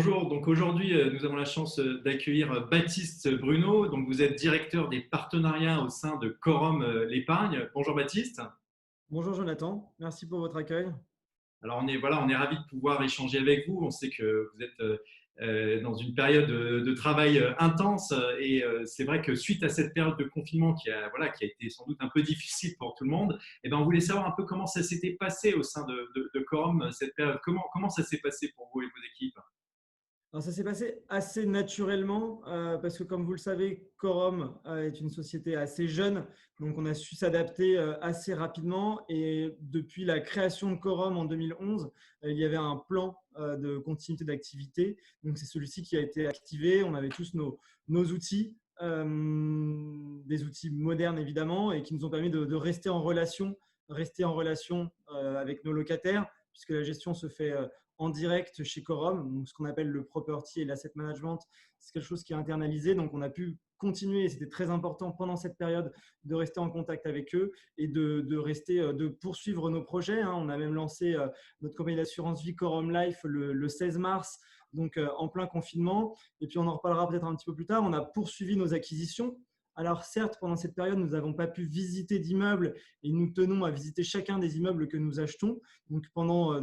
Bonjour, donc aujourd'hui nous avons la chance d'accueillir Baptiste Bruno. Donc vous êtes directeur des partenariats au sein de Quorum l'épargne. Bonjour Baptiste. Bonjour Jonathan, merci pour votre accueil. Alors on est ravis de pouvoir échanger avec vous. On sait que vous êtes dans une période de travail intense et c'est vrai que suite à cette période de confinement qui a été sans doute un peu difficile pour tout le monde, et ben on voulait savoir un peu comment ça s'était passé au sein de Quorum cette période. Comment ça s'est passé pour vous et vos équipes? Alors, ça s'est passé assez naturellement parce que comme vous le savez, Quorum est une société assez jeune, donc on a su s'adapter assez rapidement et depuis la création de Quorum en 2011, il y avait un plan de continuité d'activité. Donc c'est celui-ci qui a été activé, on avait tous nos outils, des outils modernes évidemment et qui nous ont permis de rester en relation avec nos locataires puisque la gestion se fait en direct chez Quorum, donc ce qu'on appelle le property et l'asset management, c'est quelque chose qui est internalisé. Donc, on a pu continuer, et c'était très important pendant cette période, de rester en contact avec eux et de poursuivre nos projets. On a même lancé notre compagnie d'assurance vie Quorum Life le 16 mars, donc en plein confinement. Et puis, on en reparlera peut-être un petit peu plus tard. On a poursuivi nos acquisitions. Alors certes, pendant cette période, nous n'avons pas pu visiter d'immeubles et nous tenons à visiter chacun des immeubles que nous achetons. Donc pendant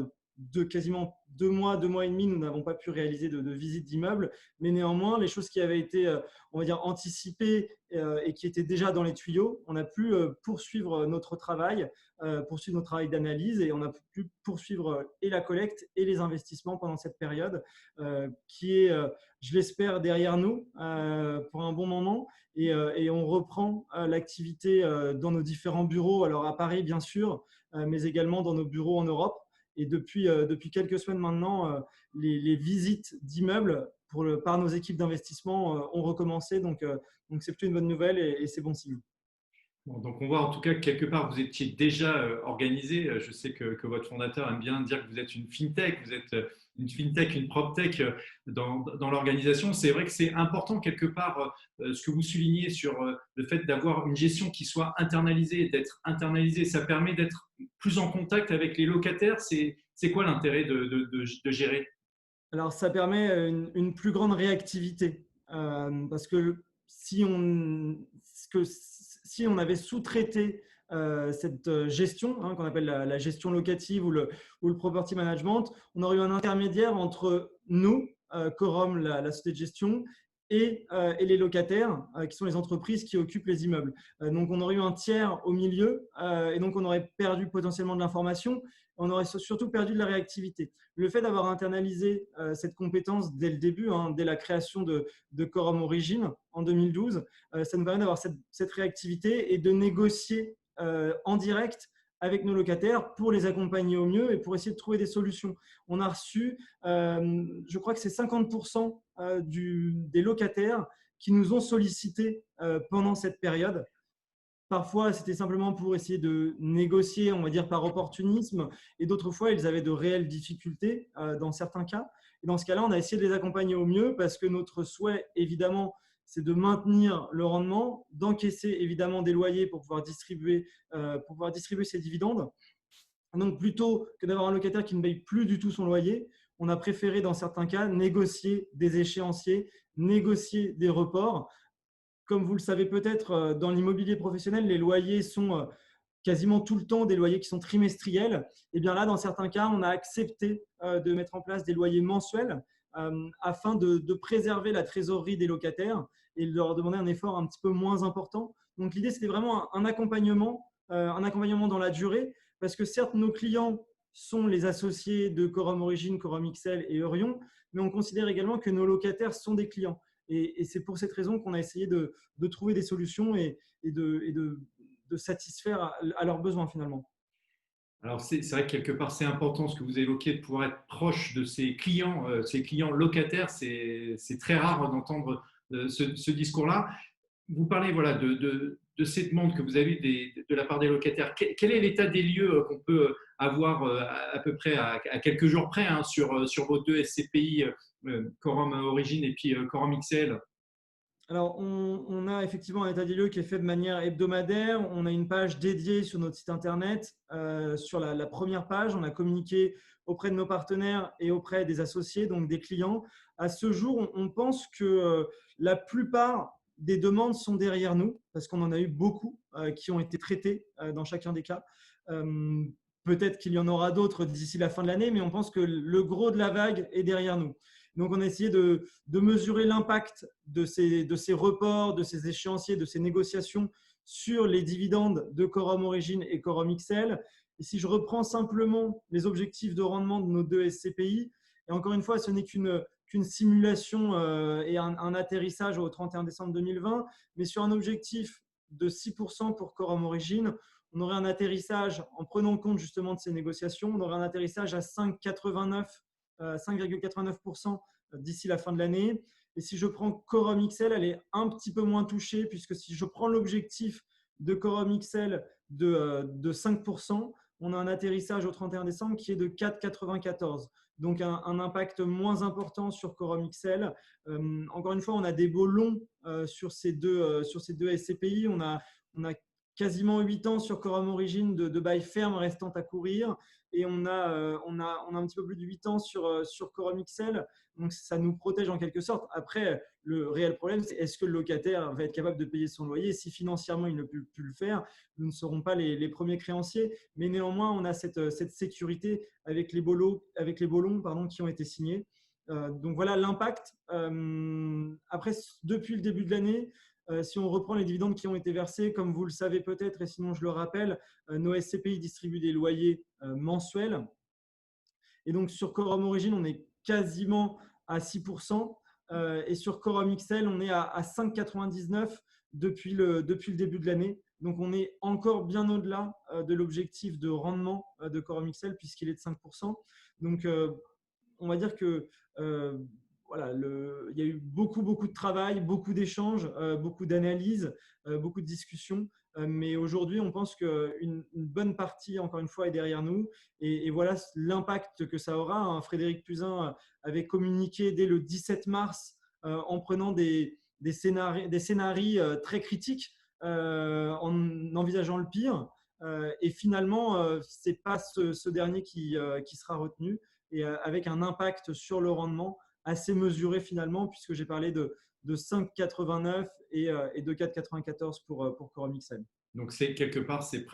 quasiment 2 mois, 2 mois et demi, nous n'avons pas pu réaliser de visite d'immeubles. Mais néanmoins, les choses qui avaient été, on va dire, anticipées et qui étaient déjà dans les tuyaux, on a pu poursuivre notre travail d'analyse et on a pu poursuivre et la collecte et les investissements pendant cette période qui est, je l'espère, derrière nous pour un bon moment. Et on reprend l'activité dans nos différents bureaux, alors à Paris bien sûr, mais également dans nos bureaux en Europe. Et depuis quelques semaines maintenant, les visites d'immeubles par nos équipes d'investissement ont recommencé. Donc c'est plutôt une bonne nouvelle et c'est bon signe. Bon, donc on voit en tout cas que quelque part vous étiez déjà organisé. Je sais que votre fondateur aime bien dire que vous êtes une fintech, vous êtes une fintech, une proptech dans l'organisation. C'est vrai que c'est important quelque part ce que vous soulignez sur le fait d'avoir une gestion qui soit internalisée, d'être internalisée. Ça permet d'être plus en contact avec les locataires. C'est quoi l'intérêt de gérer? Alors, ça permet une plus grande réactivité parce que si on avait sous-traité cette gestion qu'on appelle la gestion locative ou le property management, on aurait eu un intermédiaire entre nous, Quorum, la société de gestion, et les locataires, qui sont les entreprises qui occupent les immeubles. Donc, on aurait eu un tiers au milieu et donc on aurait perdu potentiellement de l'information. On aurait surtout perdu de la réactivité. Le fait d'avoir internalisé cette compétence dès le début, dès la création de Quorum Origin en 2012, ça nous permet d'avoir cette réactivité et de négocier en direct avec nos locataires pour les accompagner au mieux et pour essayer de trouver des solutions. On a reçu, je crois que c'est 50% des locataires qui nous ont sollicité pendant cette période. Parfois, c'était simplement pour essayer de négocier, on va dire, par opportunisme. Et d'autres fois, ils avaient de réelles difficultés dans certains cas. Et dans ce cas-là, on a essayé de les accompagner au mieux parce que notre souhait, évidemment, c'est de maintenir le rendement, d'encaisser évidemment des loyers pour pouvoir distribuer ces dividendes. Donc, plutôt que d'avoir un locataire qui ne paye plus du tout son loyer, on a préféré, dans certains cas, négocier des échéanciers, négocier des reports. Comme vous le savez peut-être, dans l'immobilier professionnel, les loyers sont quasiment tout le temps des loyers qui sont trimestriels. Et bien là, dans certains cas, on a accepté de mettre en place des loyers mensuels afin de préserver la trésorerie des locataires et de leur demander un effort un petit peu moins important. Donc l'idée, c'était vraiment un accompagnement dans la durée, parce que certes, nos clients sont les associés de Quorum Origin, Quorum XL et Eurion, mais on considère également que nos locataires sont des clients. Et c'est pour cette raison qu'on a essayé de trouver des solutions et de satisfaire à leurs besoins finalement. Alors, c'est vrai que quelque part, c'est important ce que vous évoquez de pouvoir être proche de ses clients locataires. C'est très rare d'entendre ce discours-là. Vous parlez voilà, de ces demandes que vous avez eues de la part des locataires. Quel est l'état des lieux qu'on peut avoir à peu près à quelques jours près sur vos deux SCPI, Quorum Origin et puis Quorum XL? Alors, on a effectivement un état des lieux qui est fait de manière hebdomadaire. On a une page dédiée sur notre site internet. Sur la première page, on a communiqué auprès de nos partenaires et auprès des associés, donc des clients. À ce jour, on pense que la plupart des demandes sont derrière nous, parce qu'on en a eu beaucoup qui ont été traitées dans chacun des cas. Euh, Peut-être qu'il y en aura d'autres d'ici la fin de l'année, mais on pense que le gros de la vague est derrière nous. Donc, on a essayé de mesurer l'impact de ces reports, de ces échéanciers, de ces négociations sur les dividendes de Quorum Origin et Quorum XL. Et si je reprends simplement les objectifs de rendement de nos deux SCPI, et encore une fois, ce n'est qu'une simulation et un atterrissage au 31 décembre 2020, mais sur un objectif de 6% pour Quorum Origin, on aurait un atterrissage, en prenant compte justement de ces négociations, on aurait un atterrissage à 5,89% d'ici la fin de l'année. Et si je prends Quorum XL, elle est un petit peu moins touchée, puisque si je prends l'objectif de Quorum XL de 5%, on a un atterrissage au 31 décembre qui est de 4,94. Donc un impact moins important sur Quorum XL. Encore une fois, on a des baux longs sur ces deux SCPI. On a quasiment 8 ans sur Quorum Origin de bail ferme restant à courir. Et on a un petit peu plus de 8 ans sur Quorum XL. Donc, ça nous protège en quelque sorte. Après, le réel problème, c'est est-ce que le locataire va être capable de payer son loyer? Si financièrement, il ne peut plus le faire, nous ne serons pas les premiers créanciers. Mais néanmoins, on a cette sécurité avec les baux longs qui ont été signés. Donc, voilà l'impact. Après, depuis le début de l'année, si on reprend les dividendes qui ont été versés, comme vous le savez peut-être, et sinon je le rappelle, nos SCPI distribuent des loyers mensuels. Et donc sur Quorum Origin, on est quasiment à 6%. Et sur Quorum XL, on est à 5,99 depuis le début de l'année. Donc on est encore bien au-delà de l'objectif de rendement de Quorum XL puisqu'il est de 5%. Donc on va dire que voilà, il y a eu beaucoup de travail, beaucoup d'échanges, beaucoup d'analyses, beaucoup de discussions. Mais aujourd'hui, on pense qu'une bonne partie, encore une fois, est derrière nous. Et voilà l'impact que ça aura, hein. Frédéric Puzin avait communiqué dès le 17 mars en prenant des scénarios très critiques, en envisageant le pire. Et finalement, ce n'est pas ce dernier qui sera retenu, et avec un impact sur le rendement assez mesuré finalement, puisque j'ai parlé de 5,89 et de 4,94 pour Quorum XL. Donc, c'est quelque part, c'est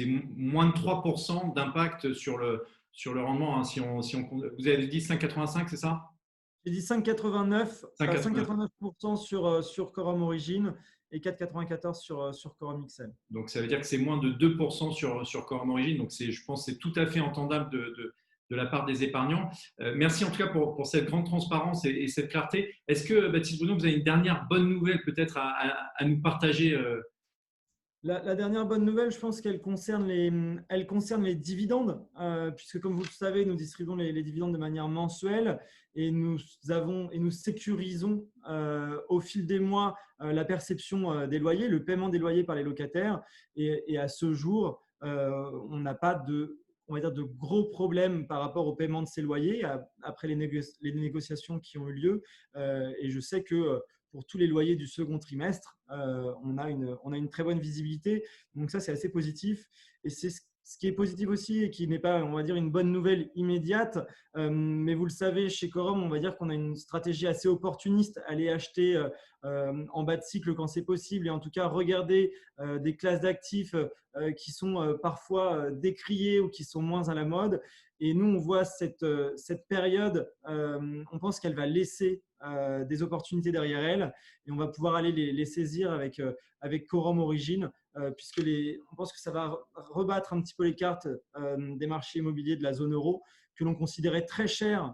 moins de 3% d'impact sur le rendement. Hein, vous avez dit 5,85, c'est ça? J'ai dit 5,89 5,89. sur Quorum Origin et 4,94 sur Quorum XL. Donc, ça veut dire que c'est moins de 2% sur Quorum Origin. Donc, je pense que c'est tout à fait entendable de la part des épargnants. Merci en tout cas pour cette grande transparence et cette clarté. Est-ce que, Baptiste Bruno, vous avez une dernière bonne nouvelle peut-être à nous partager? La dernière bonne nouvelle, je pense qu'elle concerne les dividendes, puisque comme vous le savez, nous distribuons les dividendes de manière mensuelle et nous sécurisons au fil des mois la perception des loyers, le paiement des loyers par les locataires. Et à ce jour, on n'a pas on va dire de gros problèmes par rapport au paiement de ces loyers après les négociations qui ont eu lieu. Et je sais que pour tous les loyers du second trimestre, on a une très bonne visibilité. Donc ça, c'est assez positif. Et c'est ce qui est positif aussi et qui n'est pas, on va dire, une bonne nouvelle immédiate. Mais vous le savez, chez Quorum, on va dire qu'on a une stratégie assez opportuniste, aller acheter en bas de cycle quand c'est possible et en tout cas regarder des classes d'actifs qui sont parfois décriées ou qui sont moins à la mode. Et nous, on voit cette période, on pense qu'elle va laisser des opportunités derrière elle et on va pouvoir aller les saisir avec Quorum Origin, puisque on pense que ça va rebattre un petit peu les cartes des marchés immobiliers de la zone euro que l'on considérait très cher.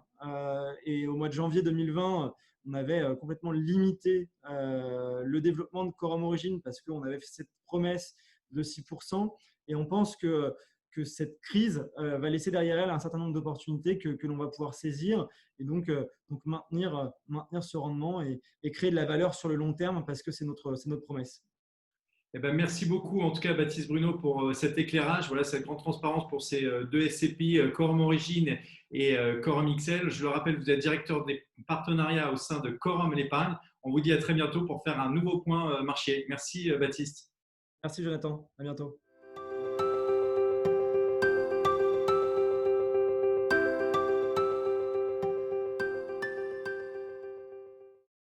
Et au mois de janvier 2020, on avait complètement limité le développement de Quorum Origin parce qu'on avait fait cette promesse de 6%. Et on pense que cette crise va laisser derrière elle un certain nombre d'opportunités que l'on va pouvoir saisir et donc maintenir ce rendement et créer de la valeur sur le long terme parce que c'est notre promesse. Eh ben, merci beaucoup, en tout cas, Baptiste Bruno, pour cet éclairage, voilà, cette grande transparence pour ces deux SCPI, Quorum Origin et Quorum XL. Je le rappelle, vous êtes directeur des partenariats au sein de Quorum l'épargne. On vous dit à très bientôt pour faire un nouveau point marché. Merci Baptiste. Merci Jonathan, à bientôt.